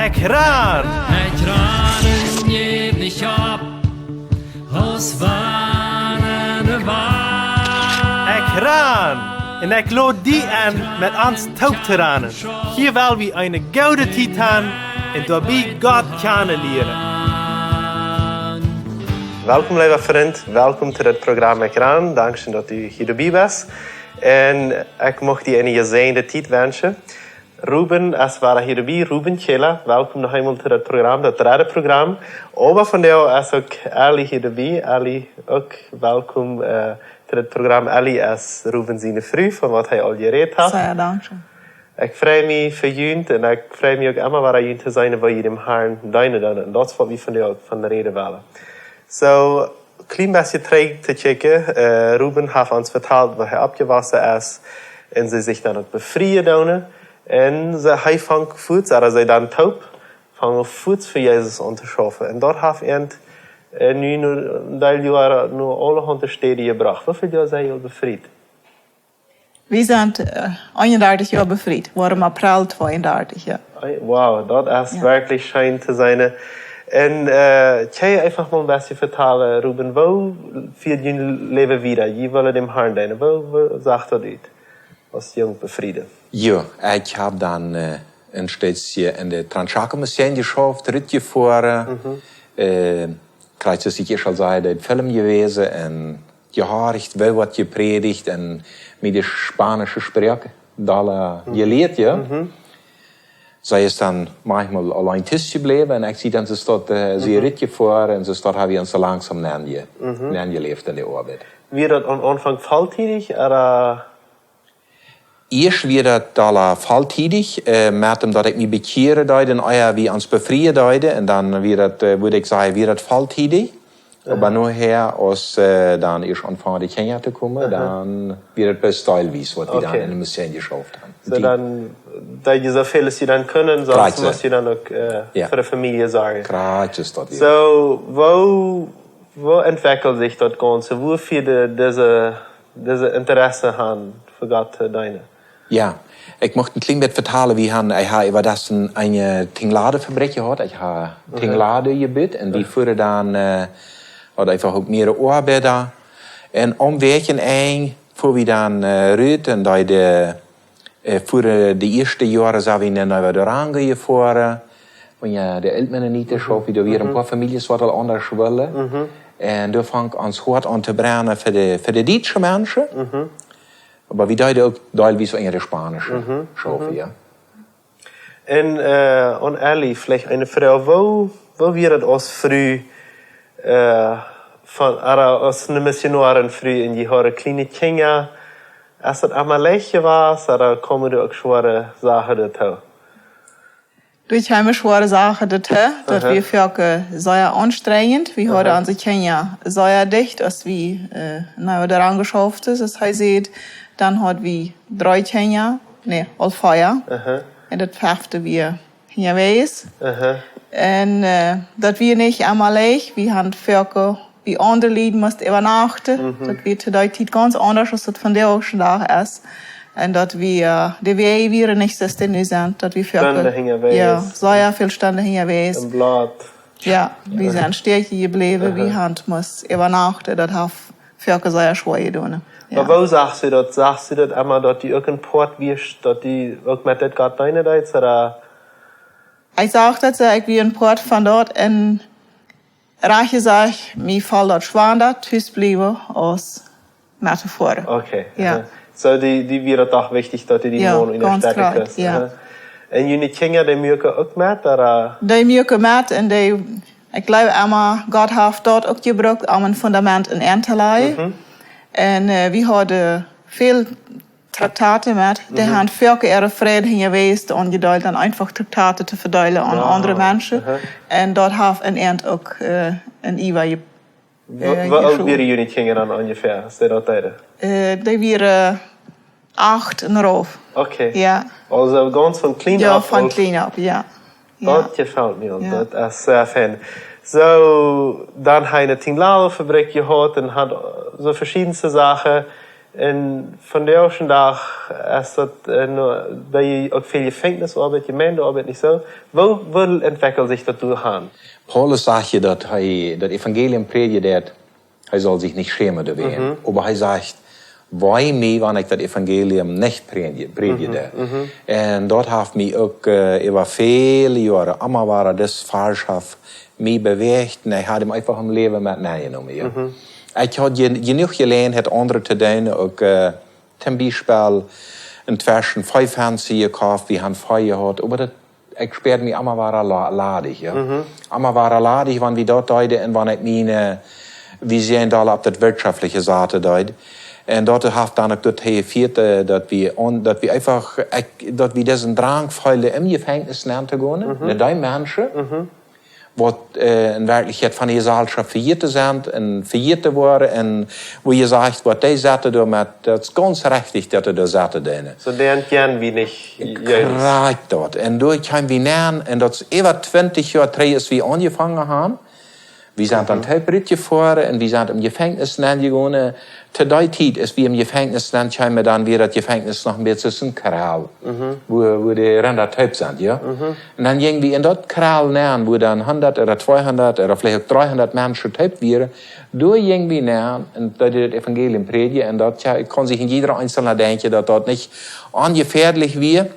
Ekran! Ekranen geef niet op, als wanneer waar. Ekran! En ik lood die aan met ons touwteranen. Hier wil we een gouden titan en daarbij God kennen leren. Welkom, lieve vriend. Welkom tot het programma Ekran. Dankzij dat u hierbij was. En ik mocht je een gezegende tijd wensen. Ruben, als we hierbij, Ruben Chela, welkom nog eenmaal tot het programma, het derde programma. Over van jou als ook Ali hierbij. Ali, ook welkom tot het programma. Ali als Ruben zijn vrouw, van wat hij al gereed had. Zeer dank je. Ik vrij me voor jullie en ik vrij me ook allemaal waar jullie te zijn waar jullie hem Herrn dienen dan. En dat is wat we van jou van de reden willen. Zo, klein beetje terug te checken. Ruben heeft ons verteld wat hij opgewassen is. En ze zich dan ook bevrijen doen. En hij vangt voet, als hij dan taub, vangt voet voor Jezus aan te schaffen. En dat heeft hij nu alle 100 steden gebracht. Hoeveel jaar zijn jullie bevrijd? We zijn 31 jaar bevrijd. Waarom april 32, ja. Wauw, dat is werkelijk schijn te zijn. En kan je einfach mal een beetje vertellen, Ruben, wo viel jullie leven wieder? Je willen dem Herrn dienen. Wo zag dat uit? Als jong bevrieden. Ja, ik heb dan een steeds in de Transchaken-Mission geschafft, ritje voor. Krijgt dus ik eerst al zei, de film gewezen en gehoord, wel wat gepredigt en met de Spanische spreken. Dat geleerd, ja. Zij is dan manchmal alleen thuis gebleven en ik zie dan ze staat ze ritje voor en ze staat hebben zo langzaam nageleefd in de arbeid. Wie dat aan Anfang volltätig oder? Eerst weer dat al volltätig, met hem dat ik me bekeren deed en eier wie ons bevrijen deed en dan weer dat, würde ik zeggen, weer dat volltätig. Maar nu her, als dan eerst anfangen de Kenia te komen, dan weer het best teilweise, wat we dan in de Mission geschafft haben. So dann, da je zoveel als je dan kunnen, sonst muss je dan ook voor de familie zorgen. Gratis dat weer. So, wo entwickelt sich das Ganze? Wo viel diese Interesse haben für Gott deine? Ja, ik mocht een klein beetje vertalen wie ik über das een Tinglade-Fabrik gehad. Ik heb Tinglade gebit en die voeren dan had einfach ook meer arbeiter. En omwegen een voor we dan ruit en dat voor de eerste jaren zijn we naar de rangen gevoerd. Want de Eltmannen niet te schaffen, er weer een paar families wat al anders willen. En daar vang ons hard aan te brengen voor de Duitse mensen. Maar we deden ook teilweise in de Spanische schaffen, ja. En aan Ali, vielleicht eine Frau, wo wir das als früh als eine Missionarin früh in die Haare kleine Kinder, als das einmal leicht war, oder kommen da auch schwere Sachen dazu? Durch eine schwere Sache dazu, dass wir für sehr anstrengend. Wir haben unsere Kinder sehr dicht, als wir daran geschafft ist. Das heißt, dann hat wir 3 Kinder, all 4. Und das fährte wir hier weiß. Und das wir nicht einmal leicht. Wir haben für wie andere Lieder mussten übernachten. Das wird zu der Zeit ganz anders, als das von der auch schon da ist. Und dass wir, die wir nicht so ständig sind, dass wir für sehr viel Stunden hier gewesen. Im Blatt. Ja, wir sind stärker geblieben, wir haben muss übernachten, das hat für sehr schwer getan. Ja. Aber wo sagst du das? Sagst du das einmal, dass die irgendein Port wirst, dass die auch mit das Gott deine Deits, oder? Ich sag das, ich wie ein Port von dort in Reiche sag ich, mir fällt dort schwanger, tschüss blieben aus Metaphor. Okay. Ja. So, die wäre doch wichtig, dass die Mond in der Stadt ist. Ja. Und jullie Kinder, die mögen auch mit, oder? Die mögen mit und ich glaube immer, Gott hat dort auch gebraucht, um ein Fundament in Erntelei. Und wir hatten viel Traktate mit. Die haben für ihre Frieden hingewiesen und geduld dann einfach Traktate zu verteilen an andere Menschen. Und dort hat ein Ernst auch ein Iwa Wo alt waren jullie Kinder dann ungefähr? Ist das die waren 8 en eraf. Okay. Ja. Also ganz von klein Ja, auf. von klein auf, ja. Dat gefällt mir, das ist sehr fijn. So, dann hat eine Tinglade-Fabrik gehört und hat so verschiedenste Sachen. En van de ocean dag is dat bij je ook veel Gefängnisarbeit, Gemeindearbeit nicht so. Wo entwickelt sich das durch? Paulus sagt ja, dass das Evangelium predigt, er soll sich nicht schämen dafür. Aber er sagt, why me, wenn ich das Evangelium nicht predige. Und dort hat mich auch über viele Jahre, immer war das Falschhaft, mich bewegt und ich hatte ihm einfach im Leben mit reingenommen. Ja. Ich habe genug gelernt, hat andere zu tun, auch zum Beispiel in Zwischen 5 Hansen gekauft, wie han Feuer hat, aber das ich spürt mich immer war ladig. Ja. Immer war ladig, wenn wir dort deuten und wenn ich meine Vision da auf das wirtschaftliche Seite deut. Und dort hat dann auch dort geführt, dass wir einfach, dass wir diesen Drang fühlen, im Gefängnis lernen zu gehen, mit den Menschen, was in Wirklichkeit von der Gesellschaft verjährt sind und verjährt worden, und wo ihr sagt, was die Sätze damit, das ist ganz richtig, dass die Sätze denen. So lernt gern wie nicht. Korrekt dort. Und durch haben wir lernen, und das ist über 20 Jahre, 3 ist wir angefangen haben. Wir sind dann Telbrit gefahren und wir sind im Gefängnis gegangen. Zu der Zeit ist wir im Gefängnis haben wir dann wieder das Gefängnis noch ein bisschen Kral, wo die Ränder taub sind, ja. Und dann gingen wir in das Kral nähern, wo dann 100 oder 200 oder vielleicht auch 300 Menschen taub waren. Da gingen wir nähern und da das Evangelium predigen und dort kann sich in jeder Einzelne denken, dass dort nicht ungefährlich wird.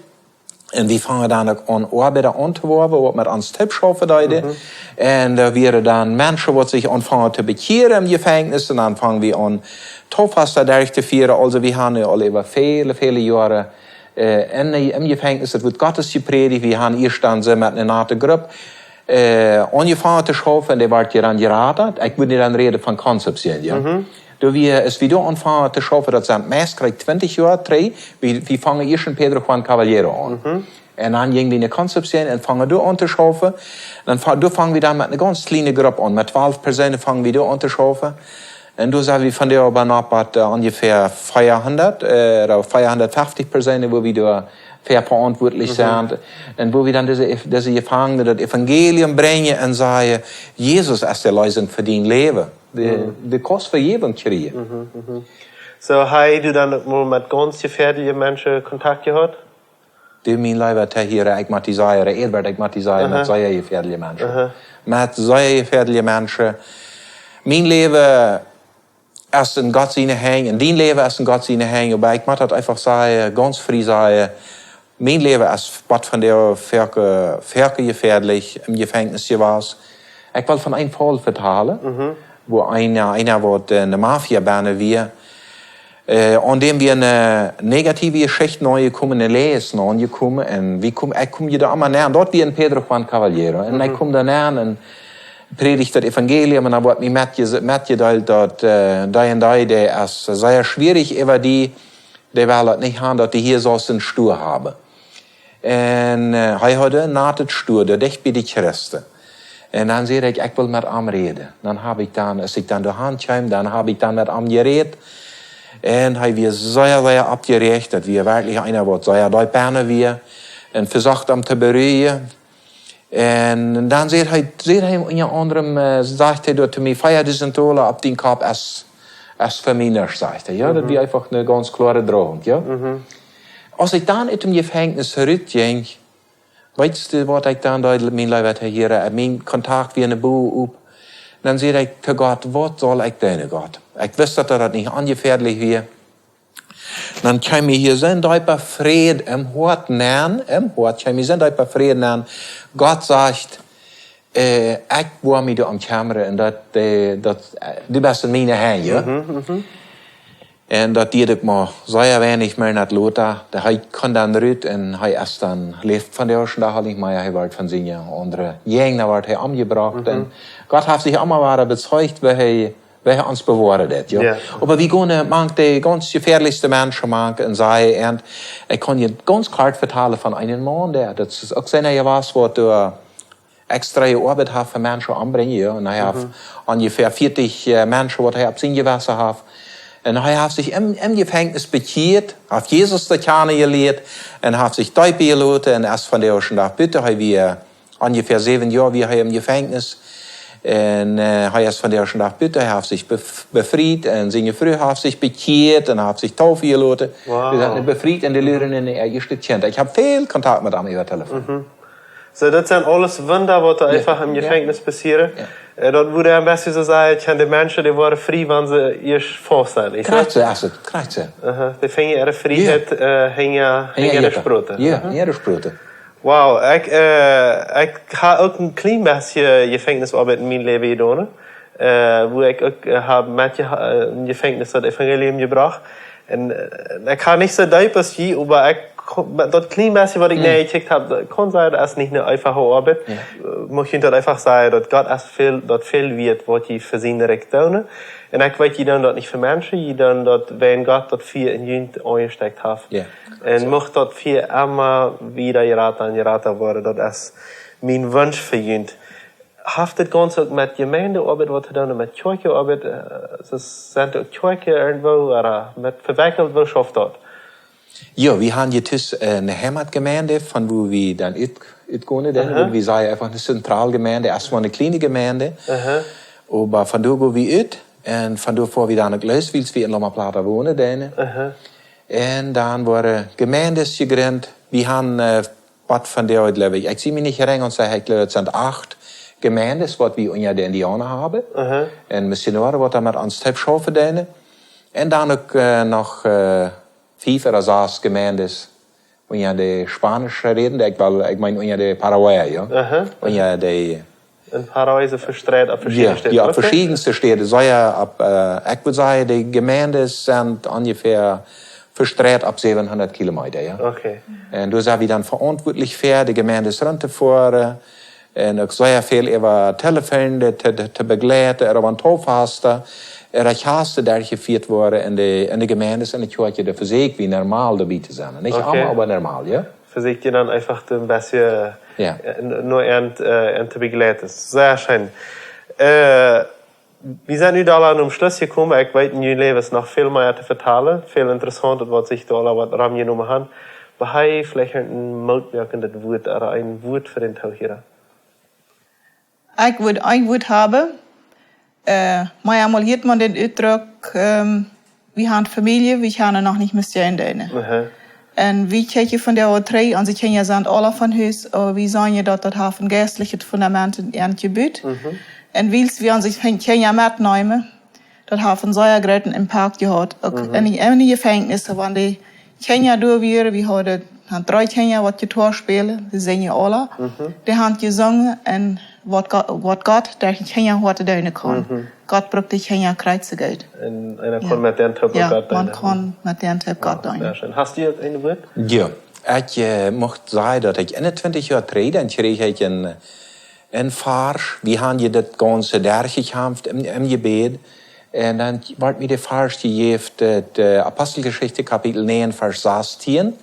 Und wir fangen dann an Arbeiter anzuwerben, was mit uns Tipps schaffen heute. Und da wären dann Menschen, die sich anfangen zu bekehren im Gefängnis. Und dann fangen wir an, Tauffaster durchzuführen. Also wir haben ja alle über viele, viele Jahre im Gefängnis, es wird Gottes gepredigt. Wir haben hier standen mit einer nahen Gruppe angefangen zu schaffen. Die wird ja dann geraten. Ich würde dann reden von Konzeption, ja. Da wir es wieder anfangen zu schaffen, das sind meist 20 Jahre, 3. Wir fangen hier schon Pedro Juan Caballero an. Und dann gehen wir in die Konzeption und fangen da an zu schaffen. Dann fangen wir dann mit einer ganz kleinen Gruppe an. Mit 12 Personen fangen wir da an zu schaffen. Und da sind wir von der Obernacht ungefähr 400 oder 450 Personen, wo wir da verantwortlich sind. Und wo wir dann diese Gefangenen das Evangelium bringen und sagen, Jesus ist die Lösung für dein Leben. Die Kost Vergebung kriegen. So, hast du dann mal mit ganz gefährlichen Menschen Kontakt gehabt? Die mein Leben hier, ich mag die sagen, Edward, ich mag die sagen, mit sehr gefährlichen Menschen. Mit sehr gefährlichen Menschen. Mein Leben ist in Gott seine Hänge, und dein Leben ist in Gott seine Hänge, aber ich mag das einfach sagen, ganz frei sagen, mein Leben ist was von der Ferke gefährlich im Gefängnis gewesen. Ich will von einem Fall vertellen, wo einer was eine Mafia-Bande wir, an dem wir eine negative Geschichte neu gekommen, eine Lesen angekommen, und ich komme da immer näher, dort wie in Pedro Juan Caballero, und ich komme da näher und predigt das Evangelium, und dann wird mir mitgeteilt, dass der ist sehr schwierig, über die wollen nicht haben, dass die hier so einen Stuhl haben. Und er hat einen nahen Stuhl, der dicht bei die Christen. Und dann sehe ich will mit ihm reden. Dann habe ich dann, als ich dann die Hand kam, dann habe ich dann mit ihm geredet. Und er war sehr, sehr abgerecht, dass wir wirklich einer wird, sehr doll gerne wir, und versucht ihm zu beruhigen. Und dann sagt er unter anderem, sagt er zu mir, feier diesen Tolle ab den Kopf als vermindert, sagt er. Ja, das war einfach eine ganz klare Drohung, ja. Als ich dann in dem Gefängnis zurückging, weißt du, was ich dann da, mein Leib hier, mein Kontakt wie eine Buh up, dann sage ich zu Gott, was soll ich denn, Gott? Ich wusste, dass das nicht ungefährlich wäre. Dann kam mir hier sind ein paar Frieden im Hort nähen, kam mir sind ein paar Frieden nähen. Gott sagt, ich war mit dir am Kamera und du bist in meine Hände, ja? Und dat deed ik maar zeer weinig meer naar Lothar. Hij kon dan eruit en hij is dan leeft van de eerste dag al niet meer. Hij werd van zijn andere Gegner werd hij omgebracht. En Gott heeft zich allemaal waar bezeugt, wie hij ons bewahren hat. Ja? Yeah. Aber wir gehen manche die ganz gefährlichste Menschen en sagen, und ich kann je ganz klar vertellen von einem Mann, der das ist auch seiner was, was du extra Arbeit hat für Menschen anbringen. Ja? Und er hat ungefähr 40 Menschen, was er auf sein Gewässer hat. Und er hat sich im Gefängnis bekehrt, hat Jesus der Kerne gelehrt und hat sich Teube gelassen und erst von der ersten Tag bitte, wir ungefähr 7 Jahre wie er im Gefängnis. En hij is van der dag buiten, hij heeft zich bevrijd en zijn vrouw heeft zich bekeerd en heeft zich taufen gelaten. Wow. We zijn bevrijd en de leren in de eerste tent. Ik heb veel contact met hem over telefoon. So, das sind alles Wunder, die einfach im Gefängnis passieren. Dort wurde am besten so sagen, die Menschen, die waren frei, wenn sie erst vor sind. Krijgt ze. Die fingen ihre Freiheit, hingen gesprochen. Ja, gesprochen. Wow, ik heb ook een klein beetje gevangenisarbeid in mijn leven gedaan. Wo ik ook heb met een gevangenis het evangelium gebracht. En ik ga niet zo diep als je, maar dat klein beetje wat ik neergekickt heb, kon zijn dat is niet een einfache arbeid. Mocht je dat einfach zeggen, dat God veel weet wat je voor zijn recht doen. En ik weet je dan dat niet voor mensen, je dan dat wenn God dat vier in junt aangesteckt heeft. En mocht dat vier immer wieder geraten worden, dat is mijn wens voor junt. Heeft het Ganze ook met gemeendearbeit wat gedaan, met kerkarbeit? Zijn de kerken irgendwo, met verwikkeld, wo schafft dat? Ja, wir haben jetzt eine Heimatgemeinde, von wo wir dann uitkomen. Und wir sagen einfach eine Zentralgemeinde, erstmal eine kleine Gemeinde. Aber von da gehen wir uit. Und von da fahren wir dann nach Leuswils, wie in Loma Plata wohnen. Und dann waren Gemeindes gegründet. Wir haben was von der heute leben. Ich sehe mich nicht rein und sage, ich glaube, es sind 8 Gemeindes, was wir unter den Indianer haben. Und Missionare, was da mit uns schaffen. Und dann auch noch 5 oder 6 Gemeindes unter die Spanische reden. Ich meine unter die Paraguay, ja. Unter die... In Paraguay so verstreut auf verschiedene Städte? Ja, auf verschiedenste Städte. So ja, ich würde sagen, die Gemeinden sind ungefähr verstreut ab 700 Kilometer. Ja? Okay. Und da sind wir dann verantwortlich für die Gemeinden runterzufahren. Und auch sehr viel über Telefon zu begleiten, oder wenn Taufhaster, oder Chaste, der geführt worden in die Gemeinden, in die Kirche, der versucht, wie normal dabei zu sein. Nicht okay. immer, aber normal, ja? Versucht ihr dann einfach ein bisschen nur zu begleiten. Sehr schön. Wir sind nu al aan een Schluss gekomen. Ik weet in jullie leven is nog veel meer te vertellen. Veel interessant wat zich door wat Ram genomen hebben. Maar hij vielleicht een mootwerkend woord, of een woord voor den Tag hier. Ik würde ein Wort haben. Maar einmal hier man den Uitdruck, wir haben Familie, wir haben noch nicht Mission denen. En wie kijken van de drie, en ze kennen zijn alle van huis, wie zijn je dat heeft een geestelijk fundament in het gebied. En wils we aan zich kennen metnemen, dat heeft een zeer grote impact gehad. Ook in die gevangenissen, want die kennen door weer, we hadden 3 kennen wat je toerspelen, die zijn je alle. Die hebben gezongen en wat God daar kennen hoort te doen kan. God braucht die kennen kruisigheid. En dan kon met den Tag God doen. Ja, man kan met den Tag God doen. Hast du een woord? Ja, ik mocht zeggen dat ik 21 jaar geleden en kreeg ik een vaar. We hadden je dat ganze daar gekämpft im Gebet. En dan werd mir de vaar gegeven, de Apostelgeschichte kapitel 9 vers 16.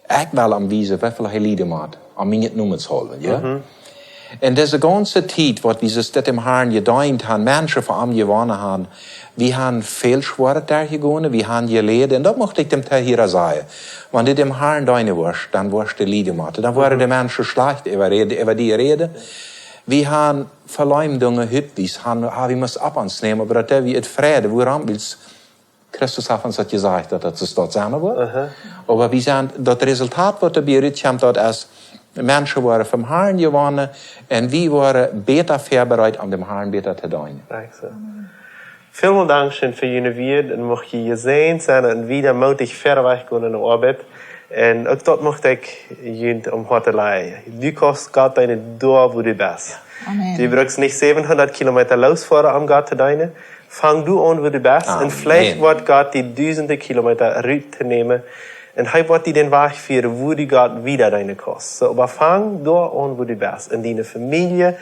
Ik wil aanwijzen hoeveel hij lieden maakt. Om mij niet noemen te houden, ja? En deze ganze tijd, wat we dus dit im Herrn gedient haben, Menschen von ihm gewonnen haben, wir haben viel Schwere daar gegaan, wir haben geleden, und das möchte ich dem Teil hier sagen. Wenn du dem Herrn deine wirst, dann wirst du Lieder machen. Dann waren die Menschen schlecht über die reden. Wir haben Verleumdungen hübvis, wir müssen ab uns nehmen, aber das wie es Friede, woran willst Christus hat uns das gesagt, dass es dort sein wird. Aber wir sind, das Resultat, was dabei rauskommt, das ist, Menschen waren vom Herrn gewonnen und wir waren beter vorbereitet, um dem Herrn beter zu dienen. Vielen Dank schön für Ihre Wied und mocht je gesehen sein und wieder mutig verder gehen in der Arbeit. Und auch dort möchte ich Ihnen heute leiden. Du kannst Gott deine Dor, wo du bist. Amen. Du brauchst nicht 700 Kilometer losfahren, um Gott zu dienen. Fang du an, wo du bist. Und vielleicht wird Gott die 1000 Kilometer rübernehmen. Und er wird dir den Weg führen, wo du Gott wieder deine kannst. So, aber fang da an, wo du bist. In deiner Familie,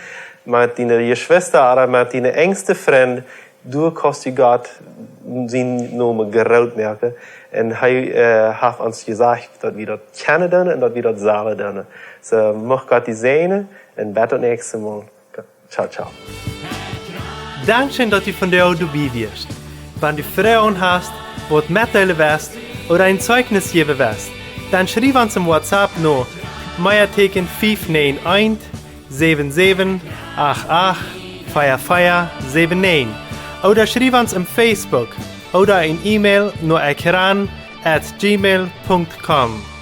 mit deiner Geschwister oder mit deinen engsten Freunden. Du kannst Gott seinen Namen geraubt merken. Und er hat uns gesagt, dass wir das kennen dürfen und dass wir das sagen dürfen. So, mach Gott die Sehne und bis zum nächsten Mal. Ciao, ciao. Dankeschön, dass du von der dabei wirst. Wenn du Fragen hast, was mitteilen willst oder ein Zeugnis geben willst, dann schreib uns im WhatsApp noch Meierteken 591 77 88 Fire79 oder schreib uns im Facebook oder ein E-Mail nur ekran@gmail.com.